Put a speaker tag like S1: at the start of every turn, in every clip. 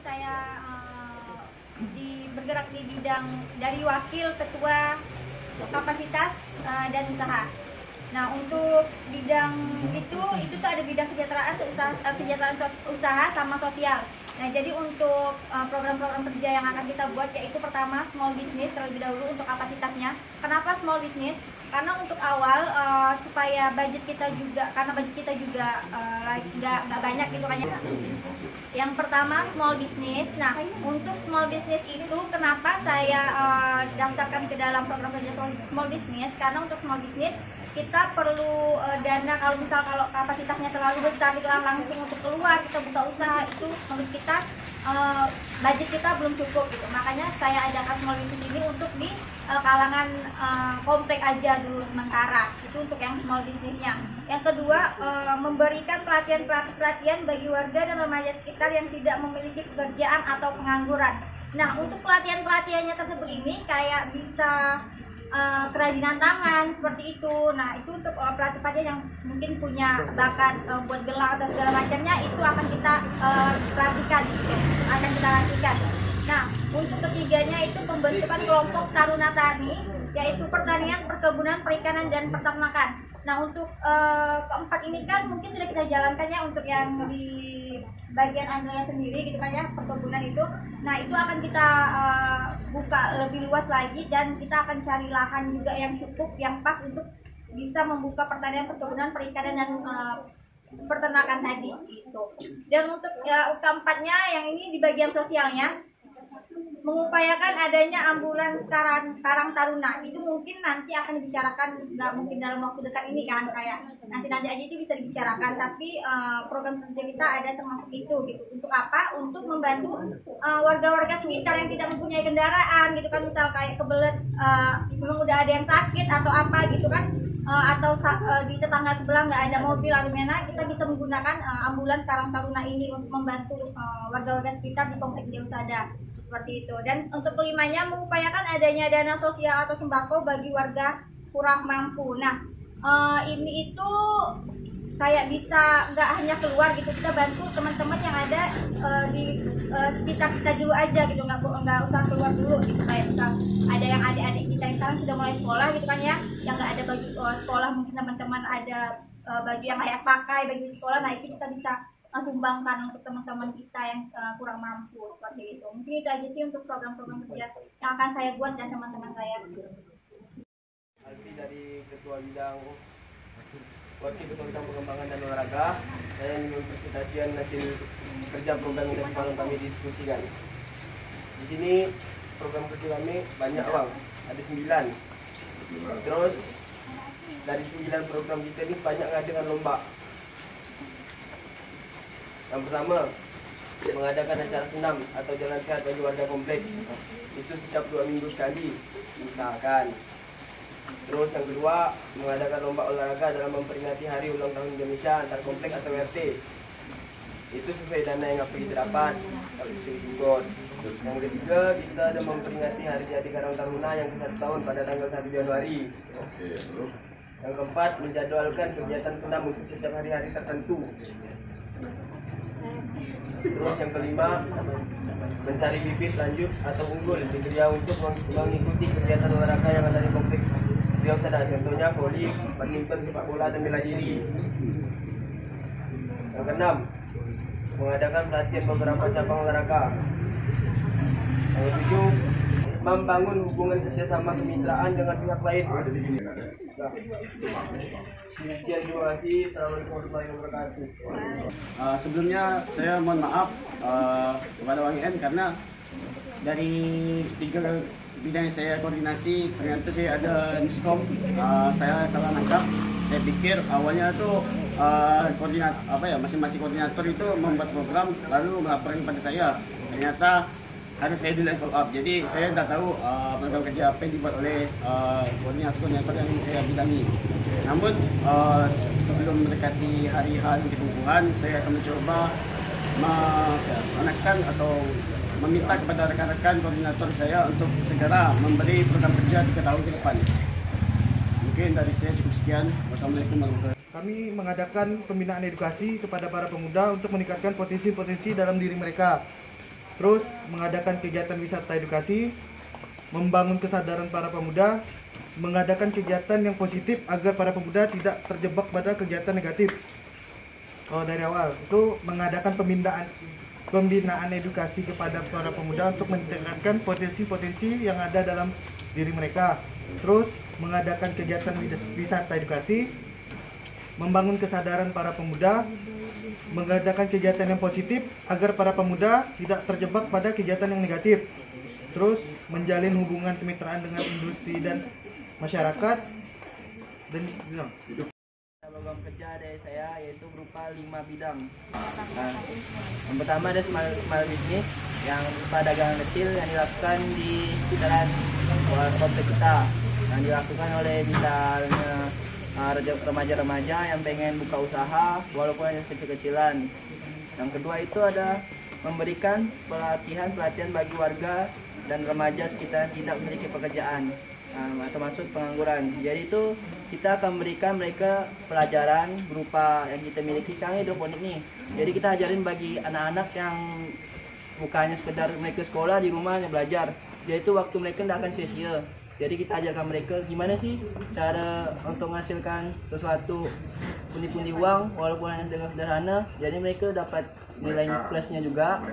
S1: saya bergerak di bidang dari wakil ketua kapasitas dan usaha. Nah, untuk bidang itu tuh ada bidang kesejahteraan usaha sama sosial. Nah, jadi untuk program-program kerja yang akan kita buat yaitu pertama small business terlebih dahulu untuk kapasitasnya. Kenapa small business? Karena untuk awal supaya budget kita juga nggak banyak gitu kan ya. Yang pertama small business. Nah, untuk small business itu kenapa saya daftarkan ke dalam program kerja small business? Karena untuk small business kita perlu dana kalau kapasitasnya terlalu besar kita langsung untuk keluar kita buka usaha itu menurut kita budget kita belum cukup gitu. Makanya saya adakan small business ini untuk di kalangan komplek aja dulu sementara. Itu untuk yang small businessnya. Yang kedua, memberikan pelatihan bagi warga dan remaja sekitar yang tidak memiliki pekerjaan atau pengangguran. Nah, untuk pelatihannya tersebut ini kayak bisa kerajinan tangan seperti itu. Nah, itu untuk pelatih-pelatih yang mungkin punya bakat buat gelang atau segala macamnya itu akan kita latihkan. Nah, untuk ketiganya itu pembentukan kelompok Taruna Tani, yaitu pertanian, perkebunan, perikanan, dan peternakan. Nah, untuk keempat ini kan mungkin sudah kita jalankan ya untuk yang di bagian Andrea sendiri gitu kan ya, perkebunan itu. Nah, itu akan kita buka lebih luas lagi dan kita akan cari lahan juga yang cukup, yang pas untuk bisa membuka pertanian, perkebunan, perikanan, dan peternakan tadi gitu. Dan untuk keempatnya yang ini di bagian sosialnya, mengupayakan adanya ambulans Karang Taruna. Itu mungkin nanti akan dibicarakan, nggak mungkin dalam waktu dekat ini kan, kayak nanti aja itu bisa dibicarakan, tapi program kerja kita ada termasuk itu gitu. Untuk apa? Untuk membantu warga-warga sekitar yang tidak mempunyai kendaraan gitu kan, misal kayak kebelet memang udah ada yang sakit atau apa gitu kan, atau di tetangga sebelah nggak ada mobil atau gimana, kita bisa menggunakan ambulans Karang Taruna ini untuk membantu warga-warga sekitar di kompleks Deusada. Seperti itu. Dan untuk kelimanya, mengupayakan adanya dana sosial atau sembako bagi warga kurang mampu. Nah, ini itu kayak bisa nggak hanya keluar gitu, kita bantu teman-teman yang ada di sekitar kita dulu aja gitu, nggak usah keluar dulu gitu. Kayak misal ada yang adik-adik kita yang sekarang sudah mulai sekolah gitu kan ya, yang nggak ada baju sekolah, mungkin teman-teman ada baju yang layak pakai, baju sekolah, nah itu kita bisa sumbangkan untuk teman-teman kita yang kurang mampu seperti itu. Mungkin itu aja sih untuk program-program kerja yang akan saya buat dan teman-teman saya.
S2: Alfi dari Ketua Bidang Wakil Ketua Bidang Pengembangan dan Olahraga. Saya ingin mempresentasikan hasil kerja program yang tadi kami diskusikan. Di sini program kerja kami banyak bang, ada 9. Terus dari 9 program kita ini banyak ngadakan lomba. Yang pertama, mengadakan acara senam atau jalan sehat bagi warga komplek. Itu setiap 2 minggu sekali, misalkan. Terus yang kedua, mengadakan lomba olahraga dalam memperingati Hari Ulang Tahun Indonesia antar komplek atau RT. Itu sesuai dana yang kita dapat, kalau bisa ikut. Terus yang ketiga, kita ada memperingati Hari Jadi Karang Taruna yang ke-1 tahun pada tanggal 1 Januari. Yang keempat, menjadwalkan kegiatan senam untuk setiap hari-hari tertentu. Terus yang kelima, mencari bibit lanjut atau unggul di Kriya untuk mengikuti kegiatan olahraga yang ada di komplek Deusada, contohnya voli, badminton, sepak bola, dan bela diri. Yang keenam, mengadakan pelatihan beberapa cabang olahraga. Yang ketujuh, membangun hubungan kerjasama kemitraan dengan pihak lain. Sekian, terima kasih. Assalamualaikum warahmatullahi wabarakatuh.
S3: Sebelumnya saya mohon maaf kepada WGN karena dari 3 bidang yang saya koordinasi ternyata saya ada miskom, saya salah nangkap. Saya pikir awalnya tuh masing-masing koordinator itu membuat program lalu melaporkan kepada saya. Ternyata harus saya di level up. Jadi saya tidak tahu program kerja apa yang dibuat oleh koordinator yang saya bidangi. Namun sebelum mendekati hari pengukuhan, saya akan mencoba menekan atau meminta kepada rekan-rekan koordinator saya untuk segera memberi program kerja 3 tahun ke depan. Mungkin dari saya cukup sekian. Wassalamualaikum warahmatullahi wabarakatuh.
S4: Kami mengadakan pembinaan edukasi kepada para pemuda untuk meningkatkan potensi-potensi dalam diri mereka. Terus mengadakan kegiatan wisata edukasi, membangun kesadaran para pemuda, mengadakan kegiatan yang positif agar para pemuda tidak terjebak pada kegiatan negatif. Kalau dari awal itu mengadakan pembinaan edukasi kepada para pemuda untuk meningkatkan potensi-potensi yang ada dalam diri mereka. Terus mengadakan kegiatan wisata edukasi, membangun kesadaran para pemuda, mengadakan kegiatan yang positif agar para pemuda tidak terjebak pada kegiatan yang negatif. Terus menjalin hubungan kemitraan dengan industri dan masyarakat. Dan
S2: program kerja dari saya yaitu berupa 5 bidang. Nah, yang pertama ada small business yang berupa dagangan kecil yang dilakukan di sekitaran komplek kita, yang dilakukan oleh misalnya remaja-remaja yang pengen buka usaha walaupun hanya kecil-kecilan. Yang kedua itu ada memberikan pelatihan bagi warga dan remaja sekitar tidak memiliki pekerjaan, termasuk pengangguran. Jadi itu kita akan memberikan mereka pelajaran berupa yang kita miliki sekarang hidroponik nih. Jadi kita ajarin bagi anak-anak yang bukannya sekedar mereka sekolah di rumah hanya belajar. Jadi itu waktu mereka tidak akan sia-sia. Jadi kita ajarkan mereka gimana sih cara untuk menghasilkan sesuatu pundi-pundi uang walaupun hanya dengan sederhana. Jadi mereka dapat nilai plusnya juga.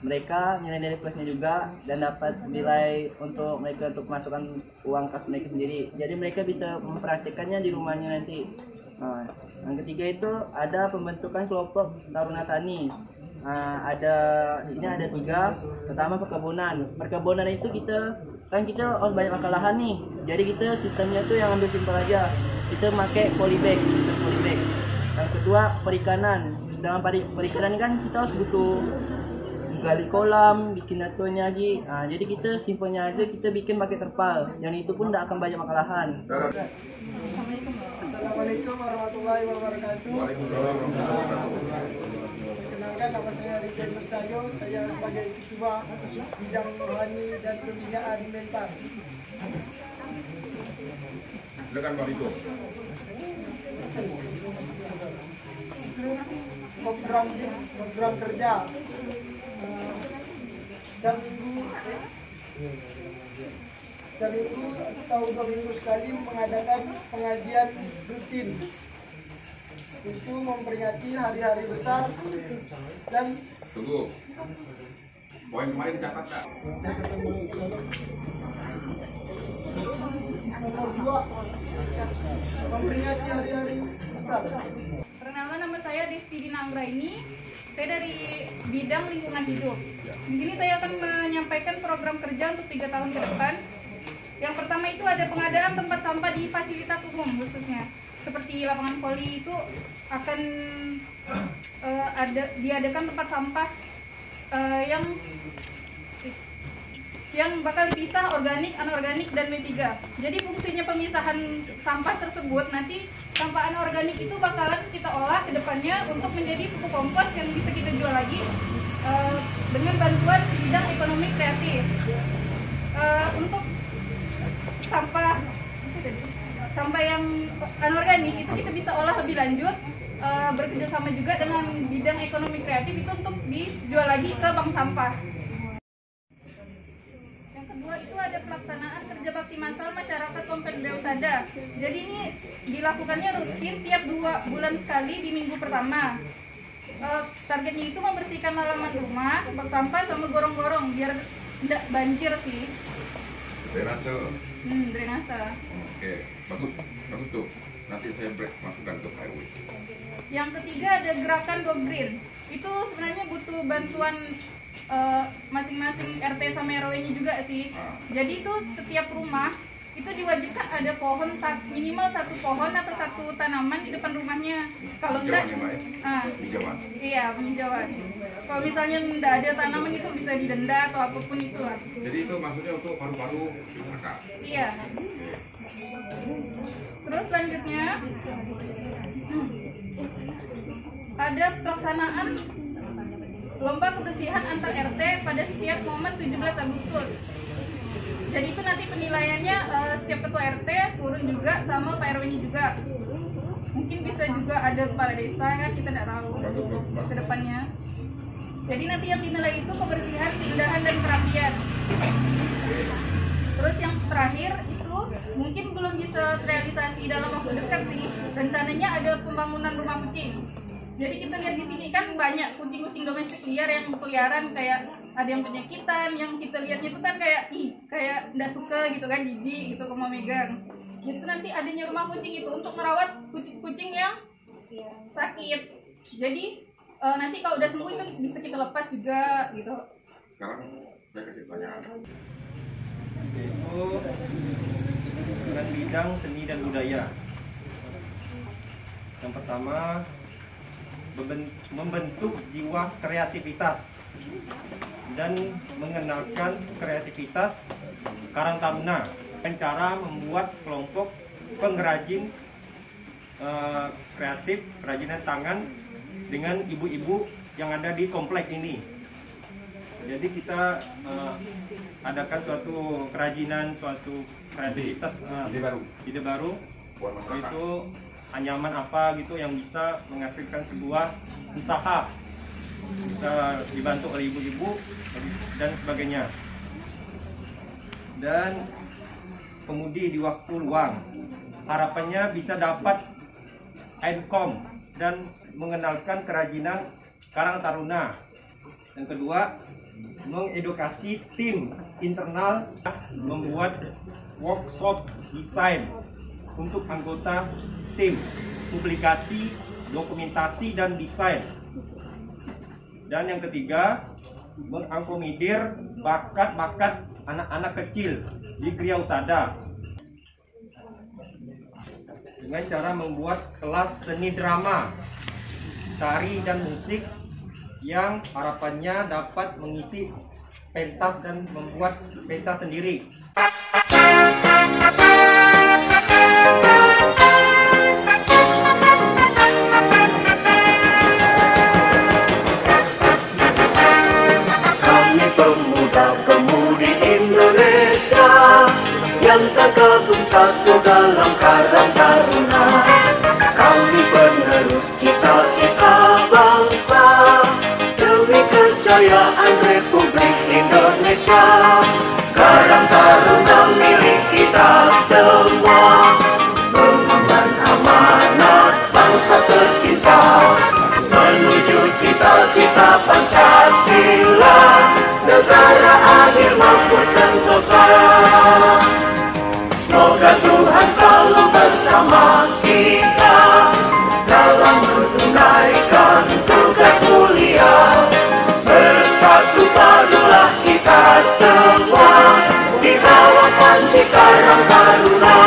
S2: Mereka nilai plusnya juga dan dapat nilai untuk mereka untuk masukkan uang kas mereka sendiri. Jadi mereka bisa mempraktikkannya di rumahnya nanti. Yang ketiga itu ada pembentukan kelompok Taruna Tani. Sini ada 3. Pertama perkebunan. Perkebunan itu kita harus banyak makan lahan nih. Jadi kita sistemnya tuh yang ambil simpel aja. Kita pakai polybag, sistem polybag. Yang kedua perikanan. Sedangkan perikanan kan kita harus butuh gali kolam, bikin natunya lagi. Jadi kita simpelnya aja kita bikin pakai terpal. Yang itu pun tidak akan banyak makan lahan.
S5: Assalamualaikum warahmatullahi wabarakatuh.
S6: Waalaikumsalam warahmatullahi wabarakatuh.
S5: Perkenalkan, nama saya Ridwan Mertajo. Saya sebagai Ketua Bidang Rohani dan Pembinaan Mental.
S6: Silakan Pak Riko.
S5: Program kerja dan minggu atau 2 minggu sekali mengadakan pengajian rutin untuk memperingati hari-hari besar dan
S6: Tunggu. Poin kemarin dicatat Kak.
S5: nomor 2 memperingati hari-hari besar.
S7: Perkenalkan, nama saya Desti Dina Anggraini. Saya dari bidang lingkungan hidup. Di sini saya akan menyampaikan program kerja untuk 3 tahun ke depan. Yang pertama itu ada pengadaan tempat sampah di fasilitas umum khususnya. Seperti lapangan voli itu akan diadakan tempat sampah yang bakal dipisah organik, anorganik, dan B3. Jadi fungsinya pemisahan sampah tersebut nanti sampah anorganik itu bakalan kita olah ke depannya untuk menjadi pupuk kompos yang bisa kita jual lagi dengan bantuan bidang ekonomi kreatif. Untuk sampah yang anorganik itu kita bisa olah lebih lanjut, bekerja sama juga dengan bidang ekonomi kreatif itu untuk dijual lagi ke bank sampah. Yang kedua itu ada pelaksanaan kerja bakti massal masyarakat Komplek Deusada. Jadi ini dilakukannya rutin tiap 2 bulan sekali di minggu pertama. Targetnya itu membersihkan halaman rumah, bak sampah sama gorong-gorong biar tidak banjir sih.
S6: Drainase.
S7: Drainase.
S6: Oke, bagus tuh. Nanti saya masukkan ke RW.
S7: Yang ketiga ada gerakan Go Green. Itu sebenarnya butuh bantuan masing-masing RT sama RW-nya juga sih. Jadi itu setiap rumah itu diwajibkan ada pohon minimal 1 pohon atau 1 tanaman di depan rumahnya. Kalau enggak, iya, penghijauan. Kalau misalnya enggak ada tanaman itu bisa didenda atau apapun itu lah.
S6: Jadi itu maksudnya untuk paru-paru wisata.
S7: Iya. Terus selanjutnya ada pelaksanaan lomba kebersihan antar RT pada setiap momen 17 Agustus. Jadi itu nanti penilaiannya setiap ketua RT turun juga sama Pak RW-nya juga. Mungkin bisa juga ada kepala desa kan, kita tidak tahu ke depannya. Jadi nanti yang dinilai itu kebersihan, keindahan, dan kerapian. Terus yang terakhir itu mungkin belum bisa terrealisasi dalam waktu dekat sih. Rencananya ada pembangunan rumah kucing. Jadi kita lihat di sini kan banyak kucing-kucing domestik liar yang berkeliaran, kayak ada yang penyakitan, yang kita lihatnya itu kan kayak nggak suka gitu kan, jijik gitu kalau mau megang. Jadi nanti adanya rumah kucing itu untuk merawat kucing-kucing yang sakit. Jadi nanti kalau udah sembuh itu bisa kita lepas juga gitu.
S6: Sekarang saya kasih pertanyaan.
S8: Yaitu dengan bidang seni dan budaya. Yang pertama, membentuk jiwa kreativitas dan mengenalkan kreativitas Karang Taruna dengan cara membuat kelompok pengrajin kreatif kerajinan tangan dengan ibu-ibu yang ada di komplek ini. Jadi kita adakan suatu kerajinan, suatu kreativitas ide baru, yaitu anyaman apa gitu yang bisa menghasilkan sebuah usaha, bisa dibantu oleh ibu-ibu dan sebagainya. Dan pemudi di waktu luang harapannya bisa dapat income dan mengenalkan kerajinan Karang Taruna. Yang kedua, mengedukasi tim internal membuat workshop desain untuk anggota tim, publikasi, dokumentasi, dan desain. Dan yang ketiga, mengakomodir bakat-bakat anak-anak kecil di Kriya Usada dengan cara membuat kelas seni drama, tari, dan musik yang harapannya dapat mengisi pentas dan membuat pentas sendiri.
S9: Kami pemuda-pemudi Indonesia yang tergabung satu dalam Karang Taruna. Kami penerus cita-cita bangsa demi kejayaan Republik Indonesia. Karang Taruna milik kita semua, mengemban amanat bangsa tercinta menuju cita-cita Pancasila, negara adil makmur sentosa. Semoga Tuhan selalu bersama kita dalam menunaikan tugas mulia. Bersatu padulah kita semua di bawah panji Karang Taruna.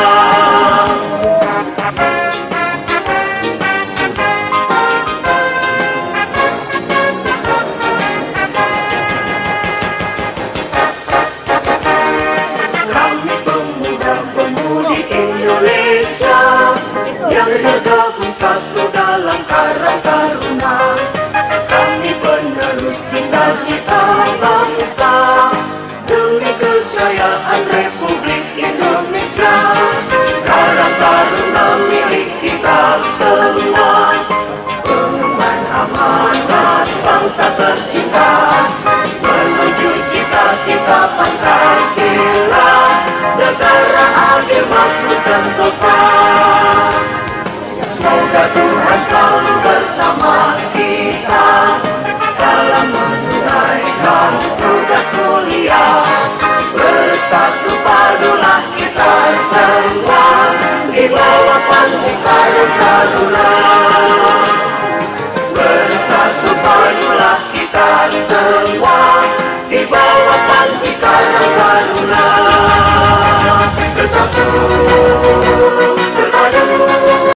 S9: Kami pemuda-pemudi Indonesia yang bergabung satu dalam Karang Taruna. Kami penerus cita-cita bangsa demi kejayaan Republik Indonesia. Karang Taruna milik kita semua, pengemban amanat bangsa tercinta menuju cita-cita Pancasila, negara adil makmur sentosa. Semoga Tuhan selalu bersama kita dalam menunaikan tugas mulia. Bersatu padulah kita semua di bawah panji Karang Taruna.